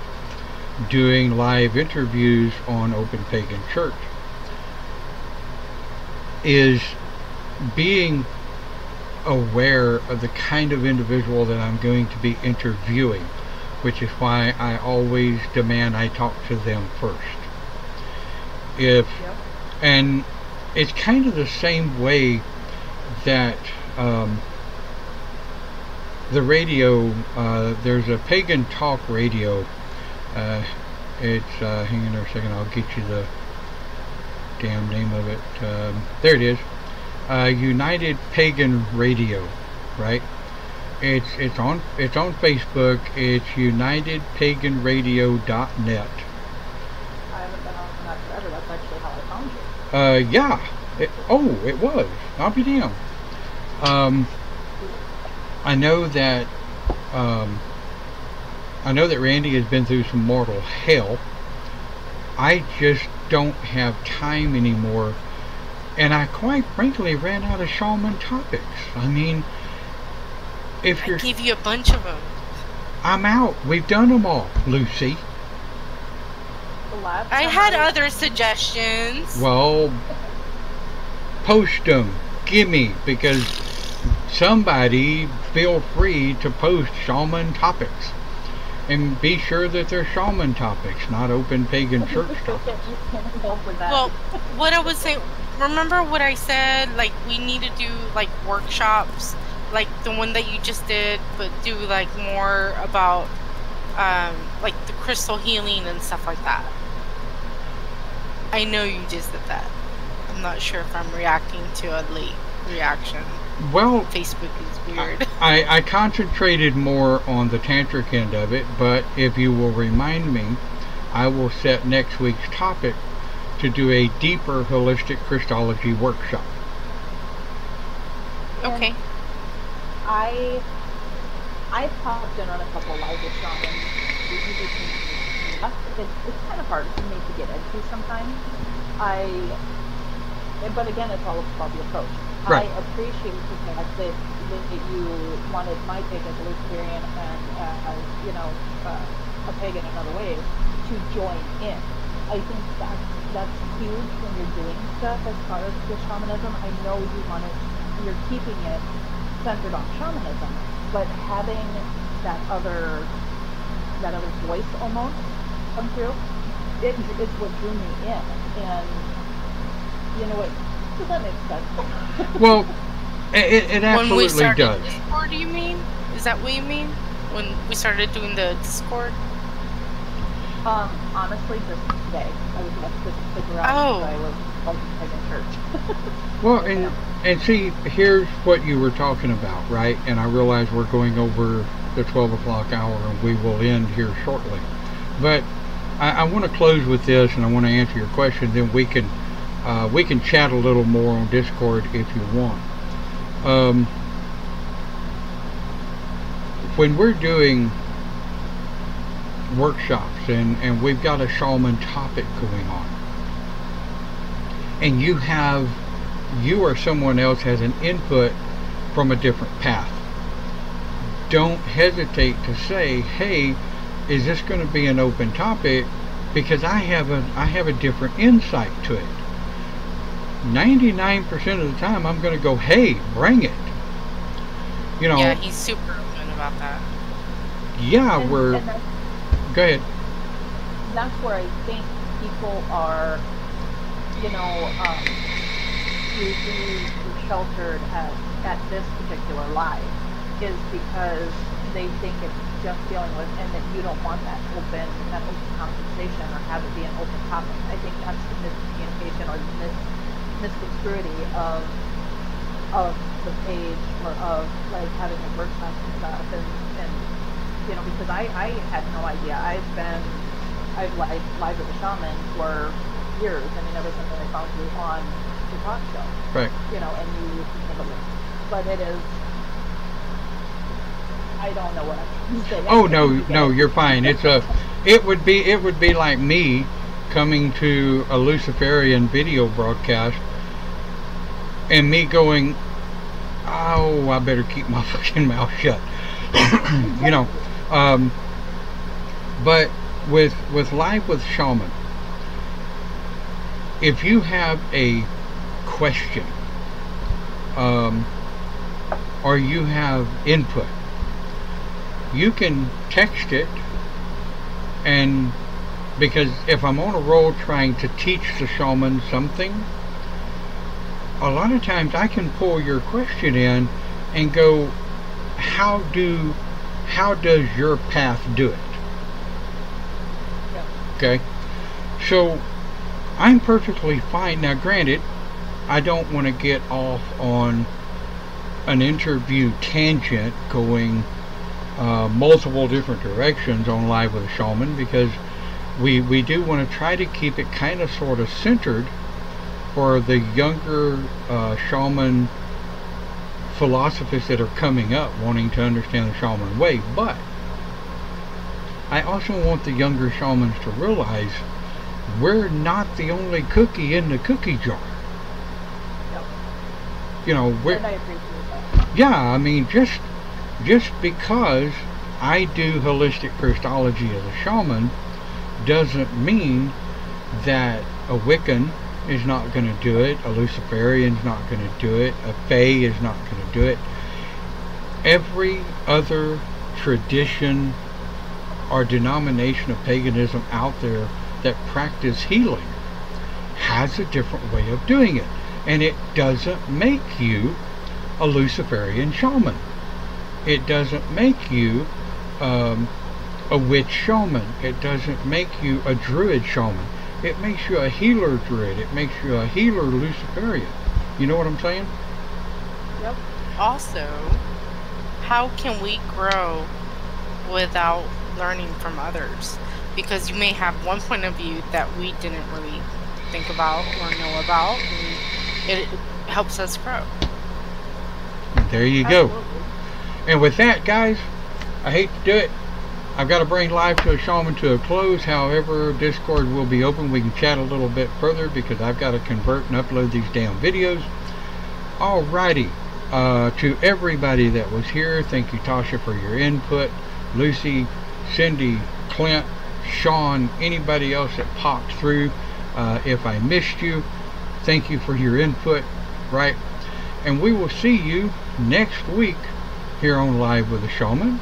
doing live interviews on Open Pagan Church is being aware of the kind of individual that I'm going to be interviewing, which is why I always demand I talk to them first. And it's kind of the same way that the radio, there's a pagan talk radio. It's hang on there a second, I'll get you the damn name of it. There it is. United Pagan Radio, right? It's on Facebook. It's unitedpaganradio.net. I haven't been on that forever. That's actually how I found you. Yeah. It was. I'll be damned. I know that Randy has been through some mortal hell. I just don't have time anymore, and I quite frankly ran out of shaman topics. I mean, I gave you a bunch of them. I'm out. We've done them all, Lucy. I had other suggestions. Well, post them. Gimme, because somebody feel free to post shaman topics. And be sure that they're shaman topics, not Open Pagan Church topics. Well, what I was saying, remember what I said? Like, we need to do, like, workshops, like the one that you just did, but do, like, more about, like, the crystal healing and stuff like that. I know you just did that. I'm not sure if I'm reacting to a late reaction. Well, Facebook is weird. I concentrated more on the Tantric end of it, but if you will remind me, I will set next week's topic to do a deeper holistic Christology workshop. Okay. I popped in on a couple live with shamans. It's kind of hard for me to get into sometimes. but again, it's all about the approach. Right. I appreciate the fact that you wanted my take as a Luciferian and as, you know, a pagan in other ways to join in. I think that's huge when you're doing stuff as far as the shamanism. I know you're keeping it centered on shamanism, but having that other voice almost come through, it is what drew me in. And you know what? Does that make sense? Well, it absolutely when we started does. Discord, you mean? Is that what you mean? When we started doing the Discord? Honestly, just today. I was left to stick around because I was like in church. Well, and see, here's what you were talking about, right? And I realize we're going over the 12 o'clock hour, and we will end here shortly. But I want to close with this, and I want to answer your question. Then we can chat a little more on Discord if you want. When we're doing workshops and we've got a shaman topic going on, and you or someone else has an input from a different path, don't hesitate to say, hey, is this going to be an open topic, because I have a different insight to it. 99% of the time I'm going to go, hey, bring it. You know. Yeah, he's super open about that. Yeah, go ahead. That's where I think people are, you know, usually sheltered at this particular live, is because they think it's just dealing with, and that you don't want that open conversation or have it be an open topic. I think that's the miscommunication or the misconstruity of the page, or of like having a workshop and stuff, and you know, because I had no idea. I've live with a shaman for years. I mean, ever since I found you on the talk show. Right. You know, and you but it is, I don't know what I'm saying. Oh no, you're fine. It would be like me coming to a Luciferian video broadcast and me going, oh, I better keep my fucking mouth shut. You know. But with Live with Shaman, if you have a question, or you have input, you can text it. And because if I'm on a roll trying to teach the shaman something, a lot of times I can pull your question in and go, how does your path do it? Okay, so I'm perfectly fine. Now granted, I don't want to get off on an interview tangent going multiple different directions on Live with a Shaman, because we do want to try to keep it kind of sort of centered for the younger shaman philosophists that are coming up wanting to understand the shaman way. But I also want the younger shamans to realize we're not the only cookie in the cookie jar. Yep. You know, and I appreciate that. Yeah, I mean, just because I do holistic Christology as a shaman doesn't mean that a Wiccan is not going to do it, a Luciferian's not going to do it, a Fae is not going to do it. Every other tradition or denomination of paganism out there that practice healing has a different way of doing it, and it doesn't make you a Luciferian shaman. It doesn't make you a witch shaman. It doesn't make you a druid shaman. It makes you a healer druid. It makes you a healer Luciferian. You know what I'm saying? Yep. Also, how can we grow without learning from others? Because you may have one point of view that we didn't really think about or know about, and it helps us grow. There you go. Absolutely. And with that, guys, I hate to do it. I've got to bring Live to a Shaman to a close. However, Discord will be open. We can chat a little bit further because I've got to convert and upload these damn videos. Alrighty. To everybody that was here, thank you, Tasha, for your input. Lucy, Cindy, Clint, Sean, anybody else that popped through. If I missed you, thank you for your input, right? And we will see you next week here on Live with a Shaman.